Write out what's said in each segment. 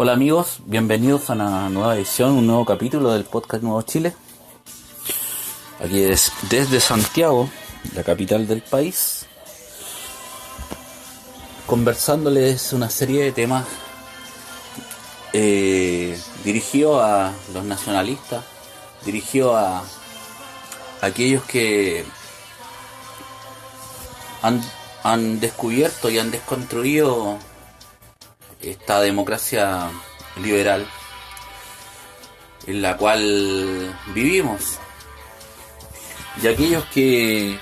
Hola amigos, bienvenidos a una nueva edición, un nuevo capítulo del podcast Nuevo Chile. Aquí es desde Santiago, la capital del país, conversándoles una serie de temas dirigidos a los nacionalistas, dirigidos a aquellos que han descubierto y han desconstruido esta democracia liberal en la cual vivimos, y aquellos que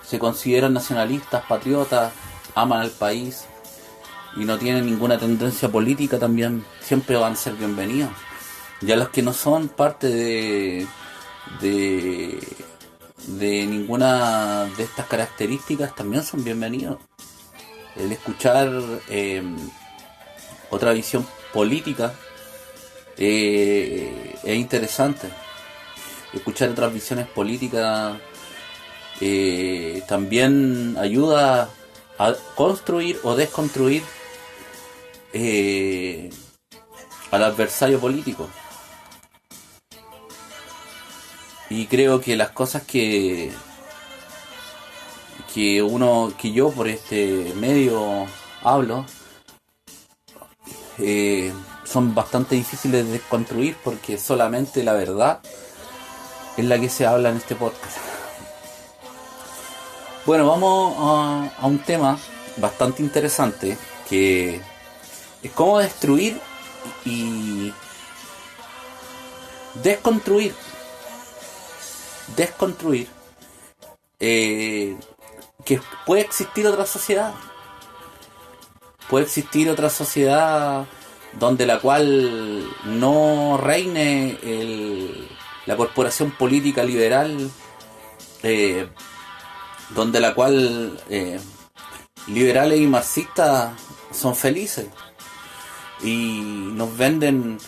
se consideran nacionalistas, patriotas, aman al país y no tienen ninguna tendencia política también siempre van a ser bienvenidos, y a los que no son parte de ninguna de estas características también son bienvenidos. El escuchar otra visión política es interesante. Escuchar otras visiones políticas también ayuda a construir o desconstruir al adversario político. Y creo que las cosas que yo por este medio hablo son bastante difíciles de desconstruir, porque solamente la verdad es la que se habla en este podcast. Bueno, vamos a un tema bastante interesante, que es cómo destruir y desconstruir que puede existir otra sociedad. Puede existir otra sociedad donde la cual no reine la corporación política liberal, donde la cual liberales y marxistas son felices y nos venden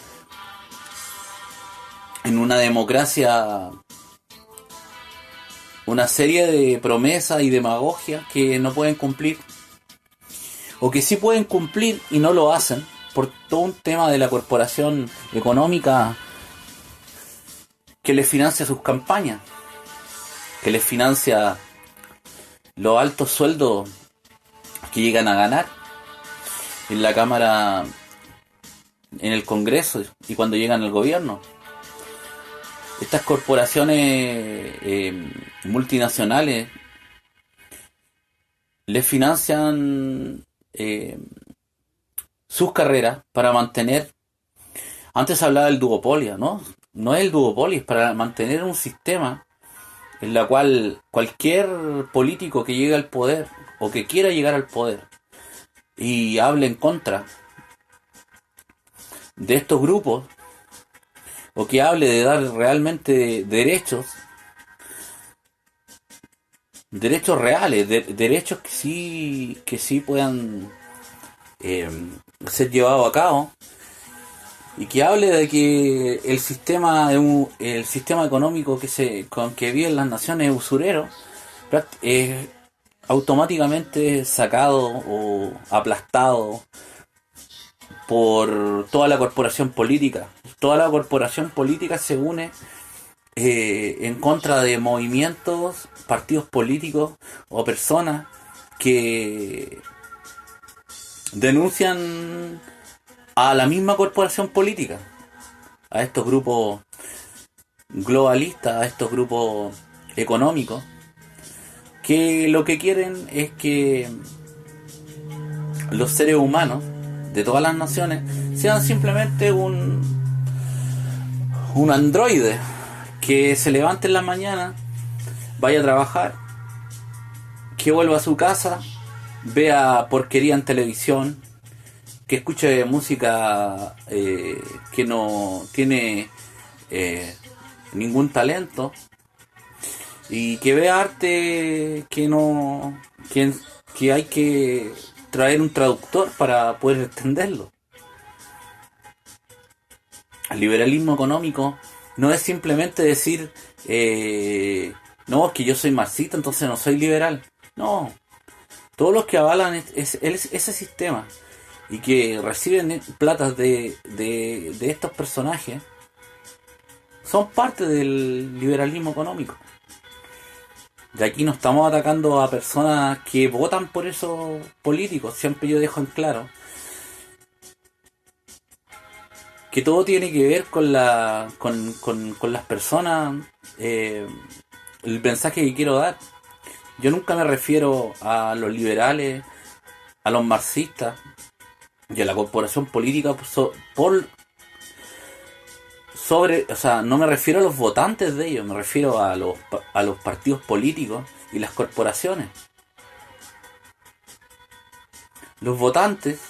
en una democracia una serie de promesas y demagogias que no pueden cumplir, o que sí pueden cumplir y no lo hacen por todo un tema de la corporación económica que les financia sus campañas, que les financia los altos sueldos que llegan a ganar en la Cámara, en el Congreso y cuando llegan al gobierno. Estas corporaciones multinacionales les financian sus carreras para mantener. Antes se hablaba del duopolio, ¿no? No es el duopolio, es para mantener un sistema en la cual cualquier político que llegue al poder o que quiera llegar al poder y hable en contra de estos grupos, o que hable de dar realmente derechos reales, derechos que sí puedan ser llevados a cabo, y que hable de que el sistema económico con que viven las naciones es usurero, es automáticamente sacado o aplastado por toda la corporación política. Toda la corporación política se une en contra de movimientos, partidos políticos o personas que denuncian a la misma corporación política, a estos grupos globalistas, a estos grupos económicos, que lo que quieren es que los seres humanos de todas las naciones sean simplemente un androide que se levante en la mañana, vaya a trabajar, que vuelva a su casa, vea porquería en televisión, que escuche música que no tiene ningún talento, y que vea arte que hay que traer un traductor para poder entenderlo. El liberalismo económico no es simplemente decir no, es que yo soy marxista, entonces no soy liberal. No, todos los que avalan ese sistema y que reciben platas de estos personajes son parte del liberalismo económico. Y aquí no estamos atacando a personas que votan por esos políticos. Siempre yo dejo en claro que todo tiene que ver con las personas, el mensaje que quiero dar. Yo nunca me refiero a los liberales, a los marxistas y a la corporación política o sea, no me refiero a los votantes de ellos, me refiero a los partidos políticos y las corporaciones. Los votantes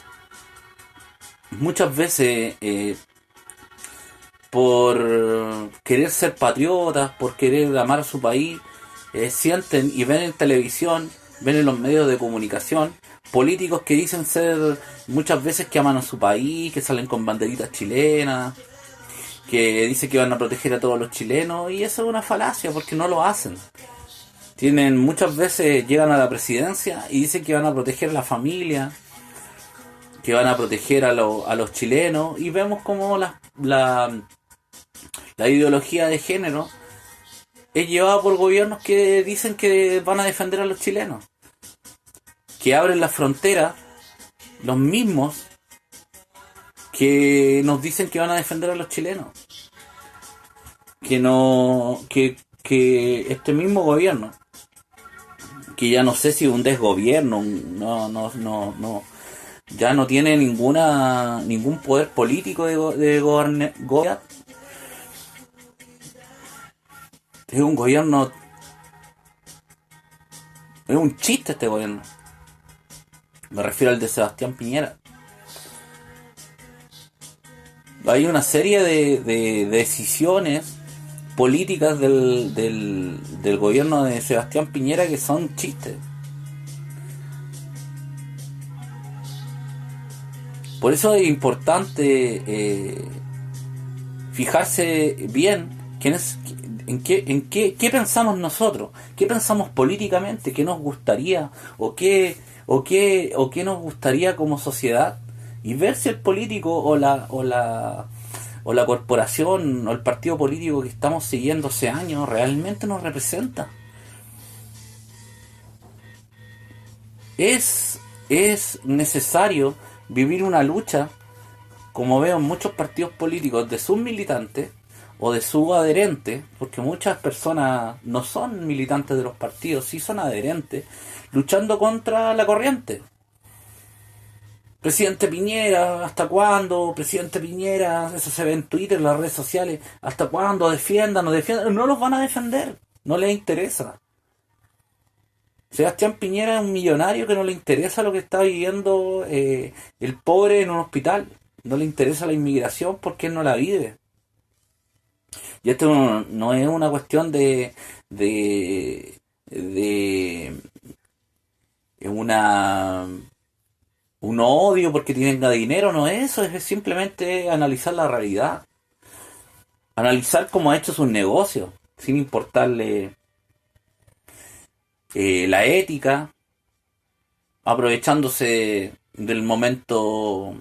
muchas veces, por querer ser patriotas, por querer amar a su país, sienten y ven en televisión, ven en los medios de comunicación políticos que dicen ser muchas veces que aman a su país, que salen con banderitas chilenas, que dicen que van a proteger a todos los chilenos, y eso es una falacia porque no lo hacen. Muchas veces llegan a la presidencia y dicen que van a proteger a la familia, que van a proteger a los chilenos, y vemos como la ideología de género es llevada por gobiernos que dicen que van a defender a los chilenos, que abren las fronteras, los mismos que nos dicen que van a defender a los chilenos, que este mismo gobierno, que ya no sé si un desgobierno, ya no tiene ningún poder político de gobernar. Es un gobierno, es un chiste este gobierno. Me refiero al de Sebastián Piñera. Hay una serie de decisiones políticas del gobierno de Sebastián Piñera que son chistes. Por eso es importante fijarse bien en qué pensamos nosotros, qué pensamos políticamente, qué nos gustaría o qué nos gustaría como sociedad, y ver si el político o la corporación o el partido político que estamos siguiendo hace años realmente nos representa. Es necesario vivir una lucha, como veo en muchos partidos políticos, de sus militantes o de sus adherentes, porque muchas personas no son militantes de los partidos, sí son adherentes, luchando contra la corriente. Presidente Piñera, ¿hasta cuándo? Presidente Piñera, eso se ve en Twitter, en las redes sociales, ¿hasta cuándo? Defiendan, no los van a defender, no les interesa. Sebastián Piñera es un millonario que no le interesa lo que está viviendo el pobre en un hospital, no le interesa la inmigración porque él no la vive. Y esto no es una cuestión de un odio porque tienen dinero, no es eso, es simplemente analizar la realidad, analizar cómo ha hecho sus negocios, sin importarle la ética, aprovechándose del momento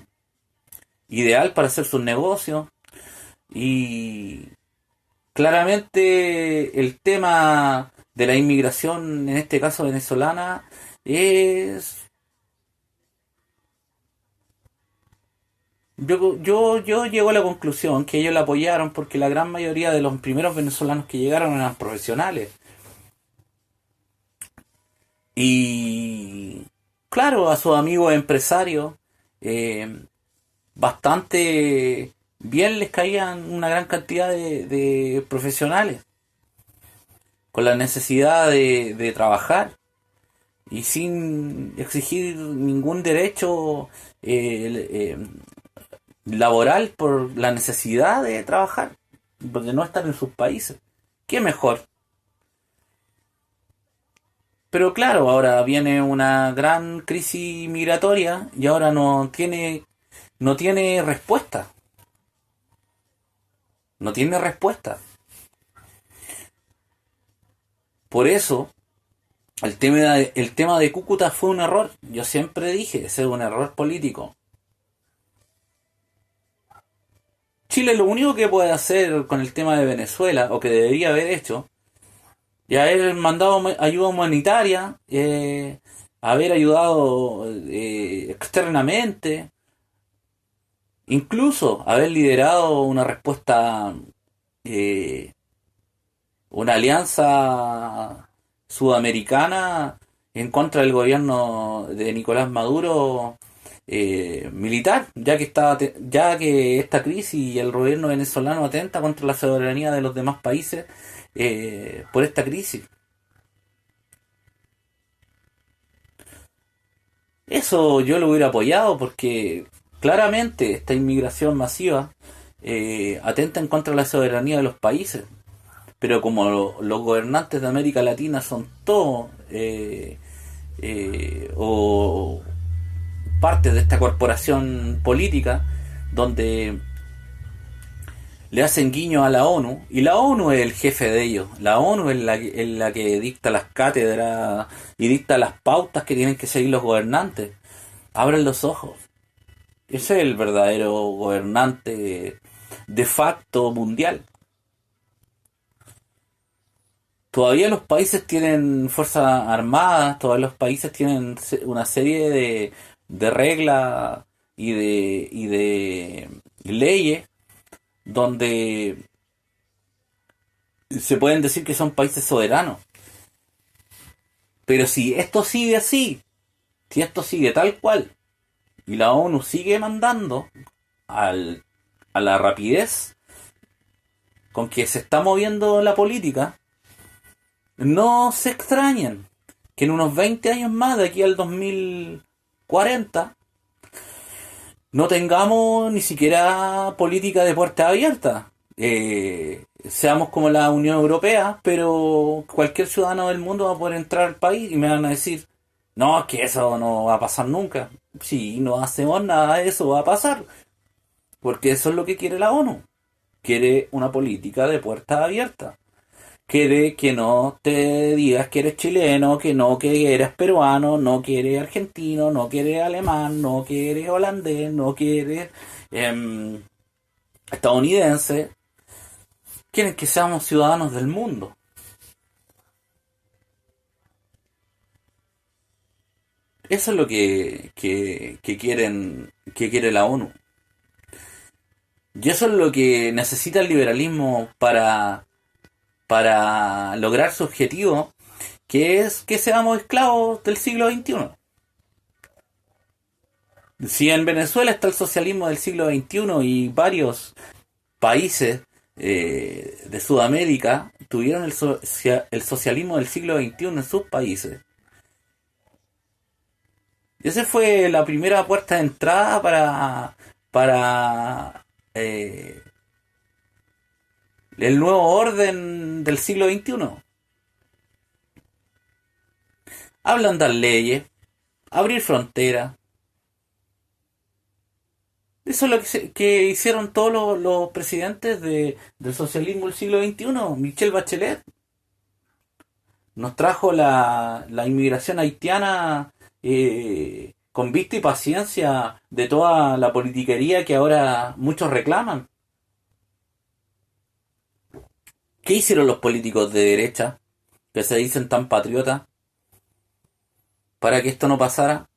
ideal para hacer sus negocios. Y claramente el tema de la inmigración, en este caso venezolana, yo llego a la conclusión que ellos la apoyaron porque la gran mayoría de los primeros venezolanos que llegaron eran profesionales. Y claro, a sus amigos empresarios, bastante bien les caían una gran cantidad de profesionales con la necesidad de trabajar y sin exigir ningún derecho laboral por la necesidad de trabajar, porque no están en sus países. ¿Qué mejor? Pero claro, ahora viene una gran crisis migratoria y ahora no tiene respuesta. No tiene respuesta. Por eso, el tema de Cúcuta fue un error. Yo siempre dije, ese es un error político. Chile lo único que puede hacer con el tema de Venezuela, o que debería haber hecho, y haber mandado ayuda humanitaria, haber ayudado externamente, incluso haber liderado una respuesta, eh, una alianza sudamericana en contra del gobierno de Nicolás Maduro, militar, ya que esta crisis y el gobierno venezolano atenta contra la soberanía de los demás países, por esta crisis. Eso yo lo hubiera apoyado porque claramente esta inmigración masiva atenta en contra de la soberanía de los países. Pero como los gobernantes de América Latina son todos o parte de esta corporación política donde le hacen guiño a la ONU, y la ONU es el jefe de ellos, la ONU es la que dicta las cátedras y dicta las pautas que tienen que seguir los gobernantes. Abren los ojos. Ese es el verdadero gobernante de facto mundial. Todavía los países tienen fuerzas armadas, todavía los países tienen una serie de reglas y de leyes donde se pueden decir que son países soberanos. Pero si esto sigue así, si esto sigue tal cual, y la ONU sigue mandando a la rapidez con que se está moviendo la política, no se extrañen que en unos 20 años más, de aquí al 2040, no tengamos ni siquiera política de puerta abierta. Seamos como la Unión Europea, pero cualquier ciudadano del mundo va a poder entrar al país y me van a decir, no, es que eso no va a pasar nunca. Si no hacemos nada, eso va a pasar. Porque eso es lo que quiere la ONU. Quiere una política de puerta abierta. Quiere que no te digas que eres chileno, que no que eres peruano, no que eres argentino, no que eres alemán, no que eres holandés, no que eres estadounidense. Quieren que seamos ciudadanos del mundo. Eso es lo que quiere la ONU. Y eso es lo que necesita el liberalismo para lograr su objetivo, que es que seamos esclavos del siglo XXI. Si en Venezuela está el socialismo del siglo XXI y varios países de Sudamérica tuvieron el socialismo del siglo XXI en sus países, y esa fue la primera puerta de entrada para el nuevo orden del siglo XXI. Ablandar leyes, abrir fronteras. Eso es lo que hicieron todos los presidentes del socialismo del siglo XXI. Michelle Bachelet nos trajo la inmigración haitiana, con vista y paciencia de toda la politiquería que ahora muchos reclaman. ¿Qué hicieron los políticos de derecha, que se dicen tan patriotas, para que esto no pasara?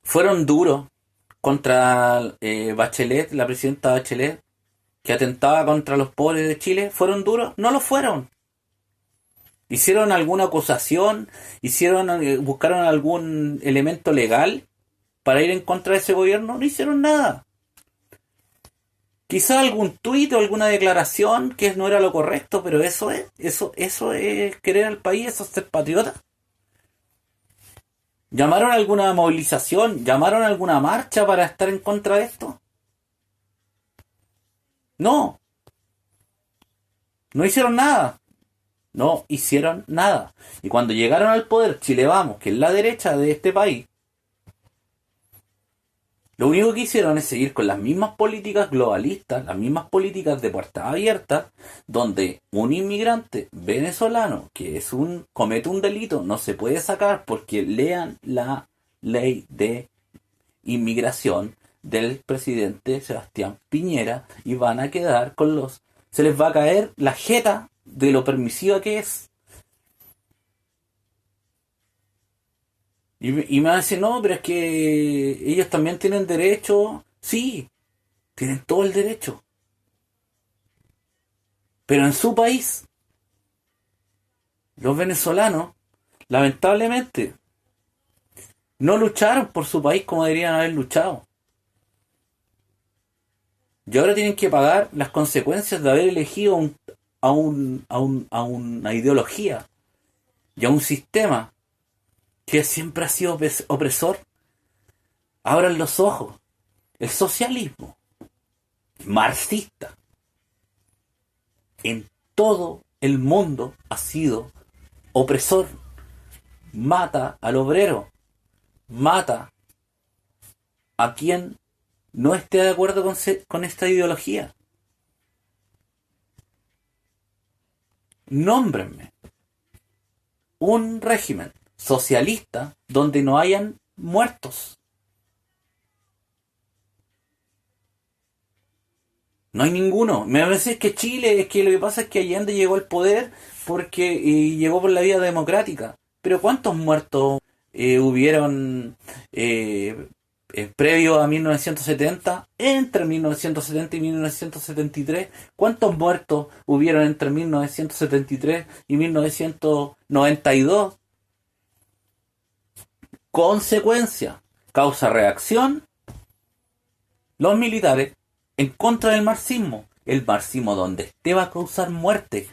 Fueron duros contra Bachelet, la presidenta Bachelet, que atentaba contra los pobres de Chile. ¿Fueron duros? No lo fueron. ¿Hicieron alguna acusación? ¿Buscaron algún elemento legal para ir en contra de ese gobierno? No hicieron nada. Quizá algún tuit o alguna declaración que no era lo correcto, pero eso es querer al país, eso es ser patriota. ¿Llamaron a alguna movilización? ¿Llamaron a alguna marcha para estar en contra de esto? No. No hicieron nada. No hicieron nada. Y cuando llegaron al poder, Chile Vamos, que es la derecha de este país, lo único que hicieron es seguir con las mismas políticas globalistas, las mismas políticas de puertas abiertas, donde un inmigrante venezolano que comete un delito no se puede sacar, porque lean la ley de inmigración del presidente Sebastián Piñera y van a quedar con los... Se les va a caer la jeta de lo permisiva que es. Y me van a decir, no, pero es que ellos también tienen derecho. Sí, tienen todo el derecho. Pero en su país, los venezolanos, lamentablemente, no lucharon por su país como deberían haber luchado. Y ahora tienen que pagar las consecuencias de haber elegido a una ideología y a un sistema que siempre ha sido opresor. Abran los ojos. El socialismo marxista en todo el mundo ha sido opresor. Mata al obrero. Mata a quien no esté de acuerdo con esta ideología. Nómbrenme un régimen socialista donde no hayan muertos. No hay ninguno. Me parece que Chile, es que lo que pasa es que Allende llegó al poder porque llegó por la vía democrática. Pero ¿cuántos muertos hubieron previo a 1970? Entre 1970 y 1973. ¿Cuántos muertos hubieron entre 1973 y 1992? Consecuencia, causa-reacción, los militares en contra del marxismo. El marxismo donde esté va a causar muerte.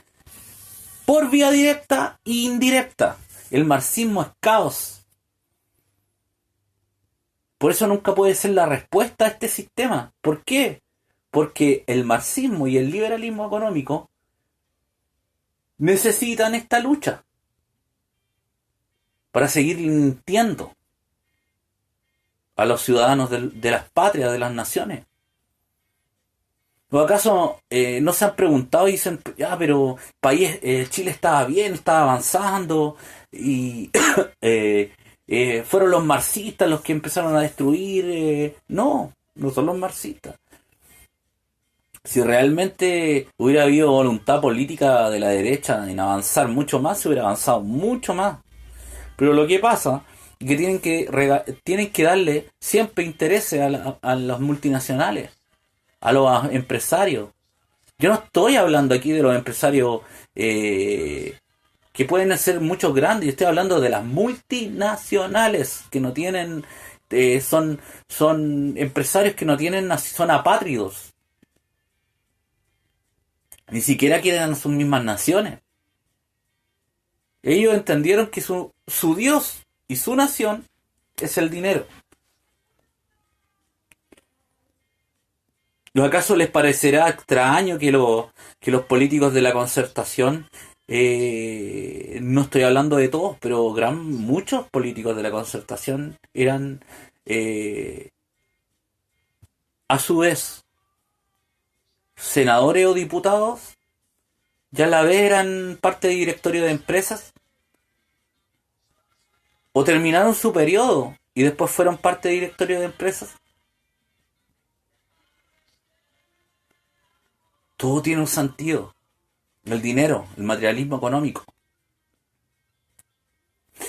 Por vía directa e indirecta. El marxismo es caos. Por eso nunca puede ser la respuesta a este sistema. ¿Por qué? Porque el marxismo y el liberalismo económico necesitan esta lucha para seguir mintiendo a los ciudadanos de las patrias, de las naciones. ¿O acaso no se han preguntado y dicen, ya, pero país, Chile estaba bien, estaba avanzando y fueron los marxistas los que empezaron a destruir? No, no son los marxistas. Si realmente hubiera habido voluntad política de la derecha en avanzar mucho más, se hubiera avanzado mucho más. Pero lo que pasa es que tienen que darle siempre intereses a los multinacionales, a los empresarios. Yo no estoy hablando aquí de los empresarios que pueden ser muchos grandes, yo estoy hablando de las multinacionales que no tienen, son empresarios que no tienen, son apátridos. Ni siquiera quieren a sus mismas naciones. Ellos entendieron que su Dios y su nación es el dinero. ¿O acaso les parecerá extraño que los políticos de la Concertación, no estoy hablando de todos, pero muchos políticos de la Concertación eran, a su vez, senadores o diputados, ya a la vez eran parte de directorio de empresas, o terminaron su periodo y después fueron parte de directorio de empresas? Todo tiene un sentido. El dinero, el materialismo económico.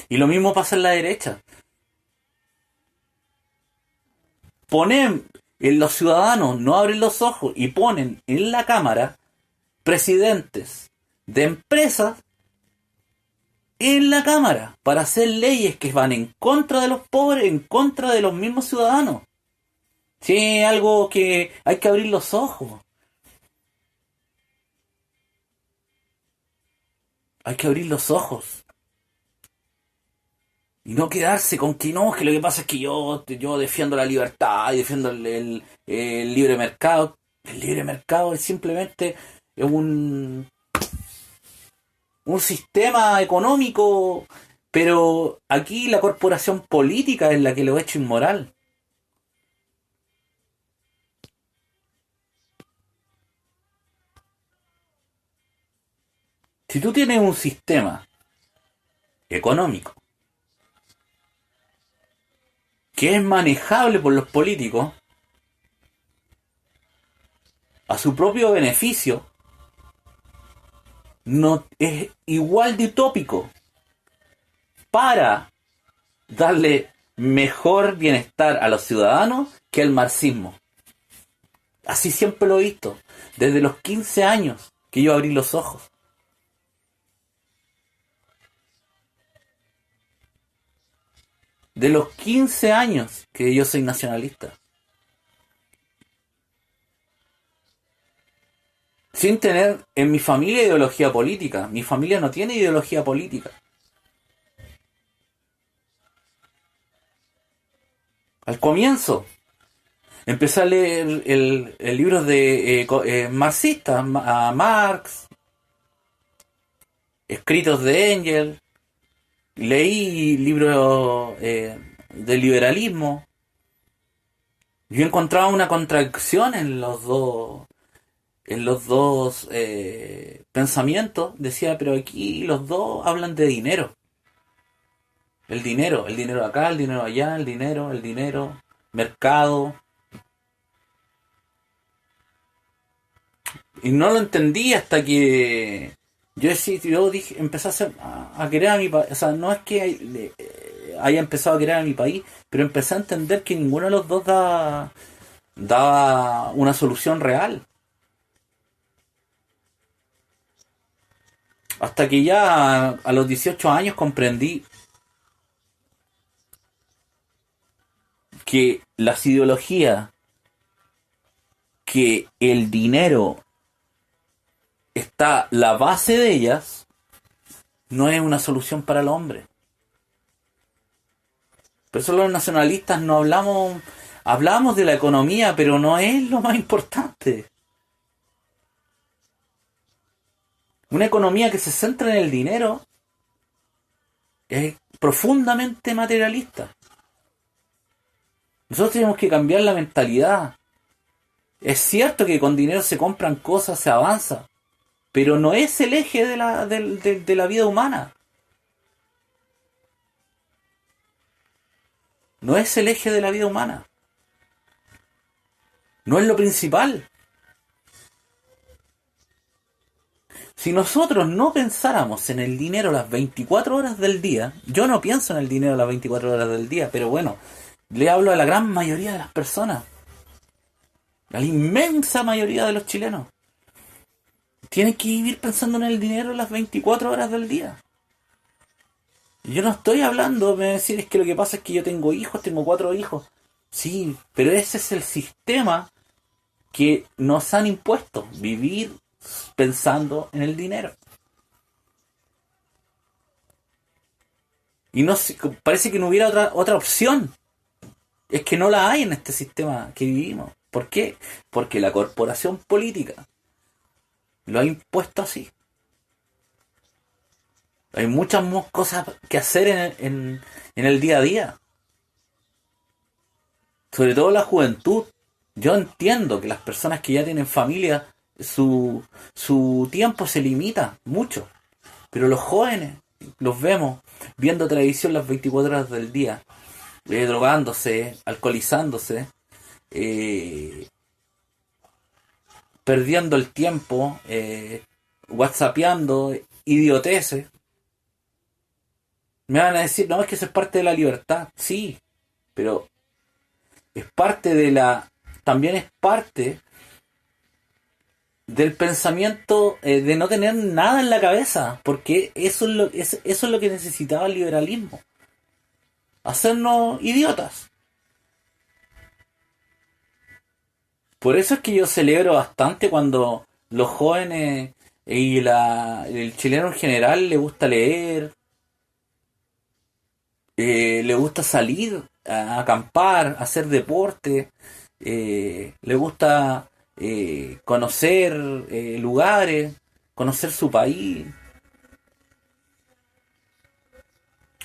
Y lo mismo pasa en la derecha. Los ciudadanos no abren los ojos y ponen en la Cámara presidentes de empresas en la Cámara para hacer leyes que van en contra de los pobres, en contra de los mismos ciudadanos. Sí, es algo que hay que abrir los ojos. Hay que abrir los ojos. Y no quedarse con que no, que lo que pasa es que yo defiendo la libertad y defiendo el libre mercado. El libre mercado es simplemente un sistema económico, pero aquí la corporación política es la que lo ha hecho inmoral. Si tú tienes un sistema económico que es manejable por los políticos, a su propio beneficio, no es igual de utópico para darle mejor bienestar a los ciudadanos que el marxismo. Así siempre lo he visto, desde los 15 años que yo abrí los ojos. De los 15 años que yo soy nacionalista. Sin tener en mi familia ideología política. Mi familia no tiene ideología política. Al comienzo empecé a leer el libro de marxistas, a Marx, escritos de Engels, leí libros de liberalismo. Yo encontraba una contradicción en los dos pensamientos. Decía, pero aquí los dos hablan de dinero. El dinero acá, el dinero allá, el dinero, mercado. Y no lo entendí hasta que yo dije, empecé a querer a mi país. O sea, no es que haya empezado a querer a mi país, pero empecé a entender que ninguno de los dos daba una solución real. Hasta que ya a los 18 años comprendí que las ideologías, que el dinero está la base de ellas, no es una solución para el hombre. Por eso los nacionalistas no hablamos de la economía, pero no es lo más importante. Una economía que se centra en el dinero es profundamente materialista. Nosotros tenemos que cambiar la mentalidad. Es cierto que con dinero se compran cosas, se avanza, pero no es el eje de la vida humana. No es el eje de la vida humana. No es lo principal. Si nosotros no pensáramos en el dinero las 24 horas del día, yo no pienso en el dinero las 24 horas del día, pero bueno, le hablo a la gran mayoría de las personas, a la inmensa mayoría de los chilenos. Tienen que vivir pensando en el dinero las 24 horas del día. Yo no estoy hablando de decir, es que lo que pasa es que yo tengo hijos, tengo 4 hijos. Sí, pero ese es el sistema que nos han impuesto, vivir pensando en el dinero. Y no parece que no hubiera otra opción. Es que no la hay en este sistema que vivimos. ¿Por qué? Porque la corporación política lo ha impuesto así. Hay muchas cosas que hacer en el día a día. Sobre todo la juventud. Yo entiendo que las personas que ya tienen familia, su tiempo se limita mucho. Pero los jóvenes los vemos viendo televisión las 24 horas del día, drogándose, alcoholizándose, perdiendo el tiempo, whatsappeando, idioteces. Me van a decir, no, es que eso es parte de la libertad. Sí, pero es parte también es parte del pensamiento de no tener nada en la cabeza, porque eso es lo que necesitaba el liberalismo, hacernos idiotas. Por eso es que yo celebro bastante cuando los jóvenes y el chileno en general le gusta leer, le gusta salir a acampar, a hacer deporte, le gusta conocer lugares, conocer su país.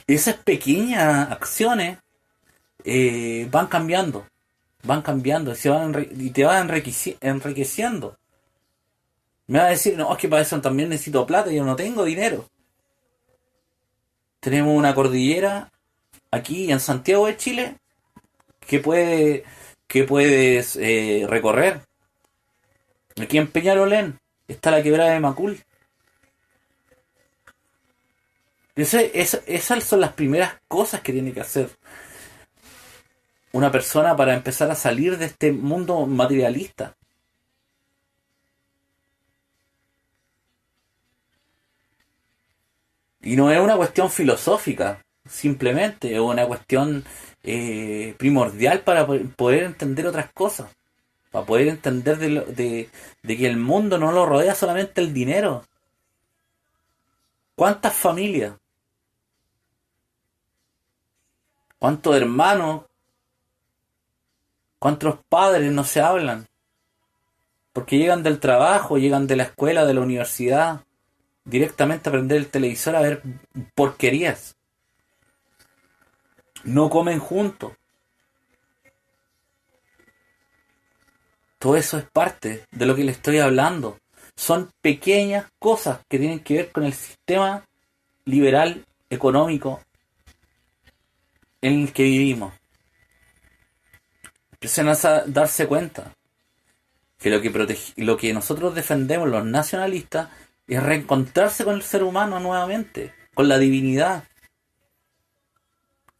Esas pequeñas acciones van cambiando y te van enriqueciendo. Me va a decir, no, es que para eso también necesito plata, yo no tengo dinero. Tenemos una cordillera aquí en Santiago de Chile que puedes recorrer. Aquí en Peñalolén está la quebrada de Macul. Esas son las primeras cosas que tiene que hacer una persona para empezar a salir de este mundo materialista. Y no es una cuestión filosófica, simplemente es una cuestión primordial para poder entender otras cosas, para poder entender de que el mundo no lo rodea solamente el dinero. ¿Cuántas familias? ¿Cuántos hermanos? ¿Cuántos padres no se hablan? Porque llegan del trabajo, llegan de la escuela, de la universidad, directamente a prender el televisor a ver porquerías. No comen juntos. Todo eso es parte de lo que le estoy hablando. Son pequeñas cosas que tienen que ver con el sistema liberal económico en el que vivimos. Empiecen a darse cuenta que lo que nosotros defendemos, los nacionalistas, es reencontrarse con el ser humano nuevamente, con la divinidad,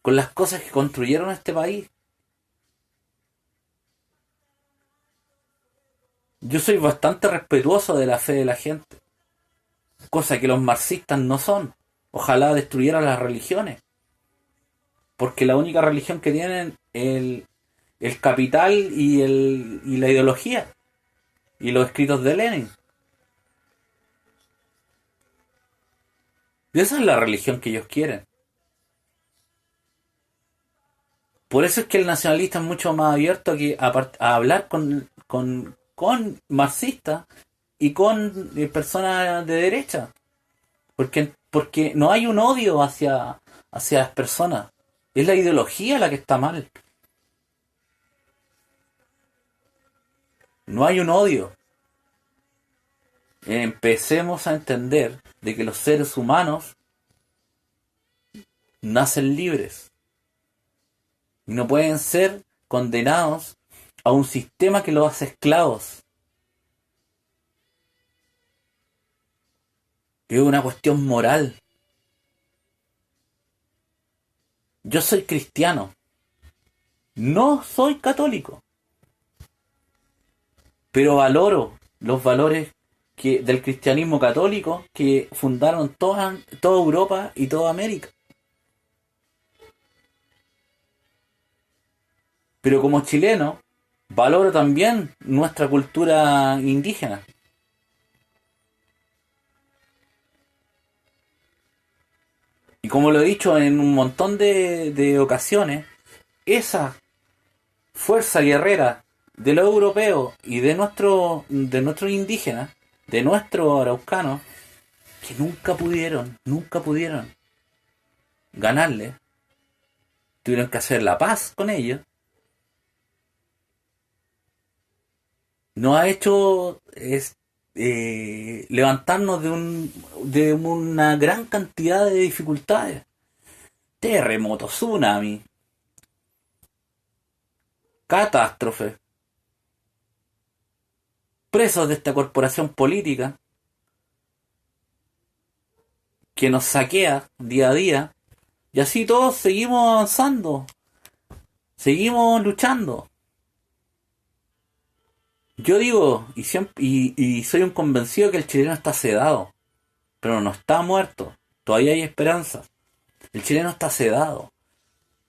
con las cosas que construyeron este país. Yo soy bastante respetuoso de la fe de la gente, cosa que los marxistas no son. Ojalá destruyeran las religiones, porque la única religión que tienen es el capital y la ideología y los escritos de Lenin. Y esa es la religión que ellos quieren. Por eso es que el nacionalista es mucho más abierto a hablar con marxistas y con personas de derecha. Porque no hay un odio hacia las personas. Es la ideología la que está mal. No hay un odio. Empecemos a entender de que los seres humanos nacen libres y no pueden ser condenados a un sistema que los hace esclavos. Es una cuestión moral. Yo soy cristiano, no soy católico, pero valoro los valores del cristianismo católico que fundaron toda Europa y toda América. Pero como chileno, valoro también nuestra cultura indígena. Y como lo he dicho en un montón de ocasiones, esa fuerza guerrera de los europeos y de nuestros indígenas, de nuestros araucanos, que nunca pudieron ganarle, tuvieron que hacer la paz con ellos, nos ha hecho levantarnos de una gran cantidad de dificultades. Terremotos, tsunami, catástrofe, presos de esta corporación política que nos saquea día a día, y así todos seguimos avanzando, seguimos luchando. Yo digo, y soy un convencido que el chileno está sedado, pero no está muerto, todavía hay esperanza. El chileno está sedado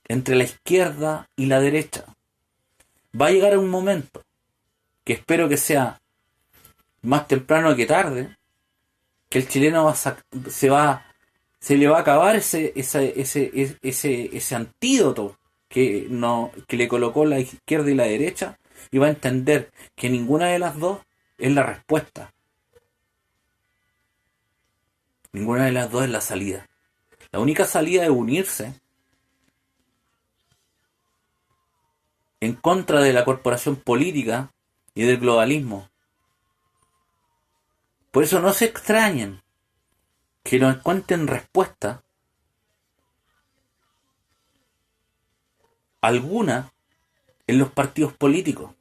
entre la izquierda y la derecha. Va a llegar un momento, que espero que sea más temprano que tarde, que el chileno se le va a acabar ese antídoto que le colocó la izquierda y la derecha, y va a entender que ninguna de las dos es la respuesta. Ninguna de las dos es la salida. La única salida es unirse en contra de la corporación política y del globalismo. Por eso no se extrañen que no encuentren respuesta alguna en los partidos políticos.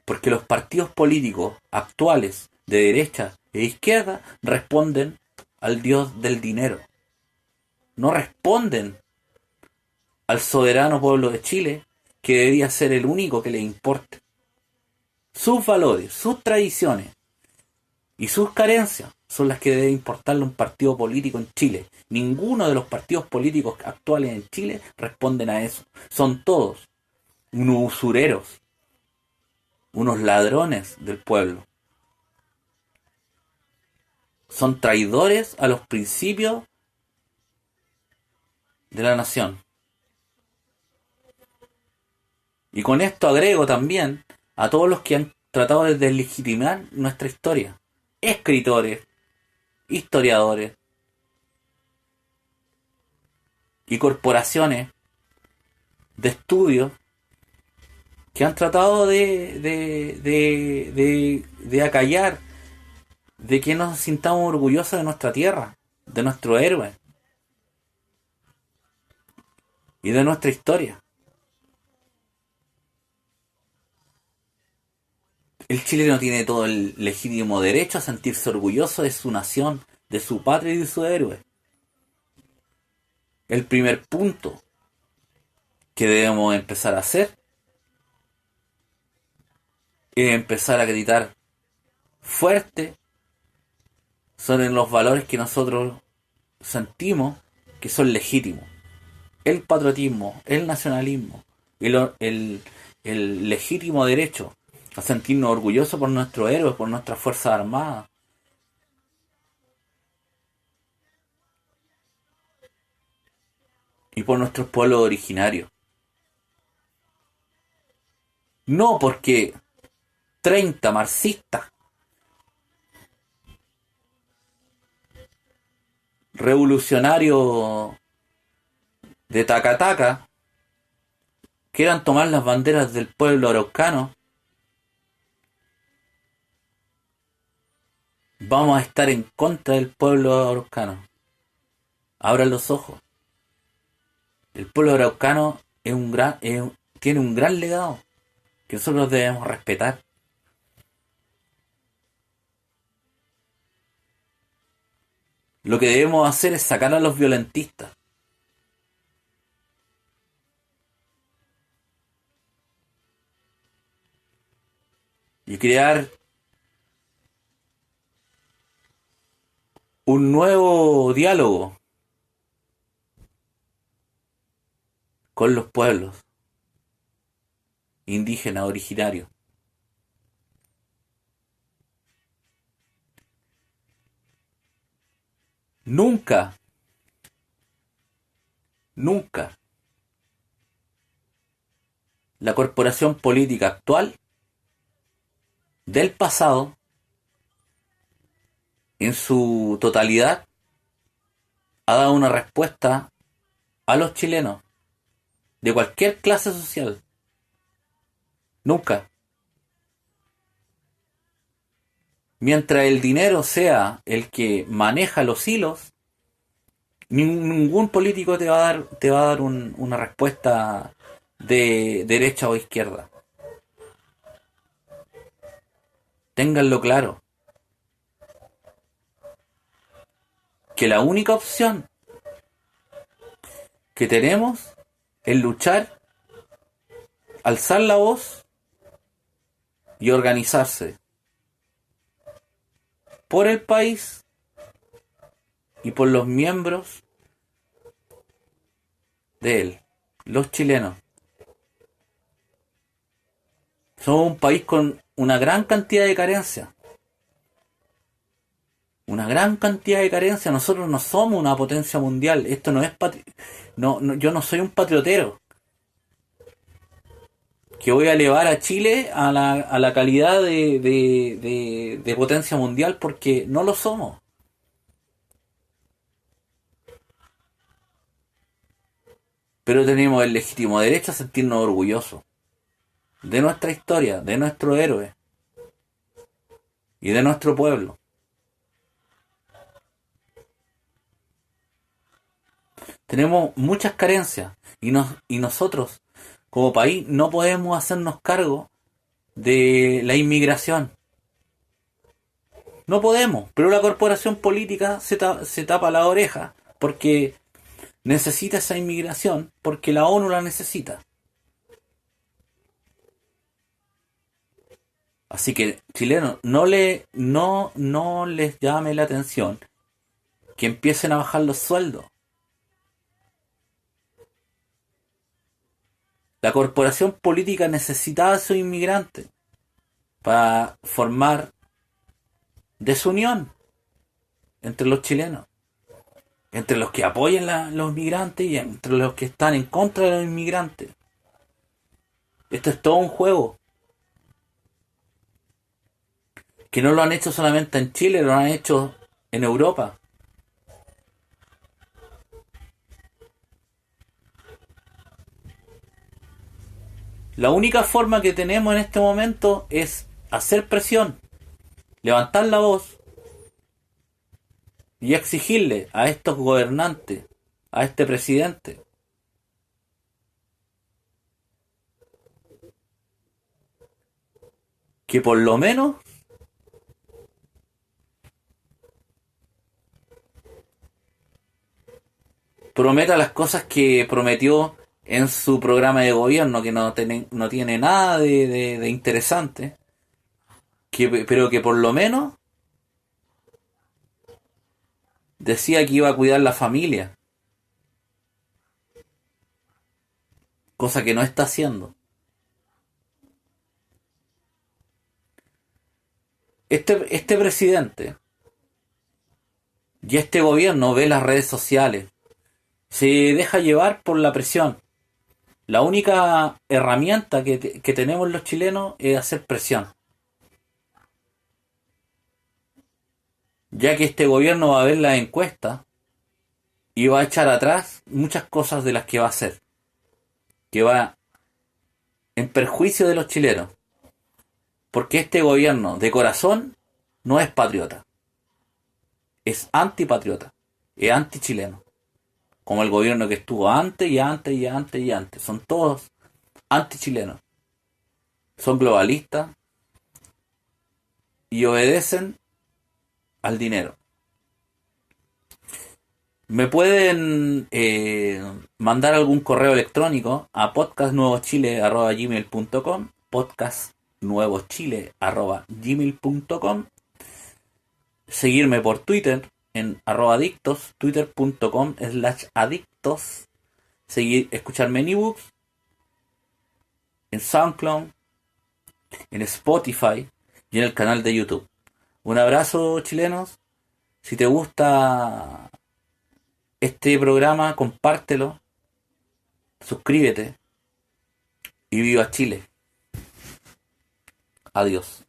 Porque los partidos políticos actuales de derecha e izquierda responden al dios del dinero. No responden al soberano pueblo de Chile, que debería ser el único que le importe. Sus valores, sus tradiciones y sus carencias son las que debe importarle un partido político en Chile. Ninguno de los partidos políticos actuales en Chile responden a eso. Son todos unos usureros, unos ladrones del pueblo. Son traidores a los principios de la nación. Y con esto agrego también a todos los que han tratado de deslegitimar nuestra historia. Escritores, historiadores y corporaciones de estudios que han tratado de acallar, de que nos sintamos orgullosos de nuestra tierra, de nuestro héroe y de nuestra historia. El chileno tiene todo el legítimo derecho a sentirse orgulloso de su nación, de su patria y de su héroe. El primer punto que debemos empezar a hacer es empezar a gritar fuerte sobre los valores que nosotros sentimos que son legítimos. El patriotismo, el nacionalismo, el legítimo derecho a sentirnos orgullosos por nuestros héroes, por nuestras fuerzas armadas. Y por nuestros pueblos originarios. No porque 30 marxistas revolucionarios de Tacataca quieran tomar las banderas del pueblo araucano, vamos a estar en contra del pueblo araucano. Abran los ojos. El pueblo araucano tiene un gran legado que nosotros debemos respetar. Lo que debemos hacer es sacar a los violentistas. Y crear un nuevo diálogo con los pueblos indígenas originarios. Nunca la corporación política actual del pasado, en su totalidad, ha dado una respuesta a los chilenos de cualquier clase social. Nunca. Mientras el dinero sea el que maneja los hilos, ningún político te va a dar una respuesta de derecha o izquierda. Ténganlo claro. Que la única opción que tenemos es luchar, alzar la voz y organizarse por el país y por los miembros de él, los chilenos. Somos un país con una gran cantidad de carencias. Una gran cantidad de carencias. Nosotros no somos una potencia mundial. Esto no es yo no soy un patriotero que voy a elevar a Chile a la calidad de potencia mundial, porque no lo somos. Pero tenemos el legítimo derecho a sentirnos orgullosos de nuestra historia, de nuestro héroe y de nuestro pueblo. Tenemos muchas carencias y nosotros como país no podemos hacernos cargo de la inmigración. No podemos, pero la corporación política se tapa la oreja porque necesita esa inmigración, porque la ONU la necesita. Así que, chilenos, no les llame la atención que empiecen a bajar los sueldos. La corporación política necesitaba a esos inmigrantes para formar desunión entre los chilenos, entre los que apoyan los inmigrantes y entre los que están en contra de los inmigrantes. Esto es todo un juego que no lo han hecho solamente en Chile, lo han hecho en Europa. La única forma que tenemos en este momento es hacer presión, levantar la voz y exigirle a estos gobernantes, a este presidente, que por lo menos prometa las cosas que prometió en su programa de gobierno, que no tiene nada de interesante, pero que por lo menos decía que iba a cuidar la familia, cosa que no está haciendo. Este presidente y este gobierno ve las redes sociales, se deja llevar por la presión. La única herramienta que tenemos los chilenos es hacer presión, ya que este gobierno va a ver la encuesta y va a echar atrás muchas cosas de las que va a hacer, que va en perjuicio de los chilenos, porque este gobierno de corazón no es patriota, es antipatriota, es antichileno, como el gobierno que estuvo antes y antes y antes y antes. Son todos antichilenos, son globalistas y obedecen al dinero. Me pueden mandar algún correo electrónico a podcastnuevochile@gmail.com, podcastnuevochile@gmail.com, seguirme por Twitter en @adictos, twitter.com/adictos, escucharme en ebooks, en SoundCloud, en Spotify y en el canal de YouTube. Un abrazo, chilenos. Si te gusta este programa, compártelo, suscríbete y viva Chile. Adiós.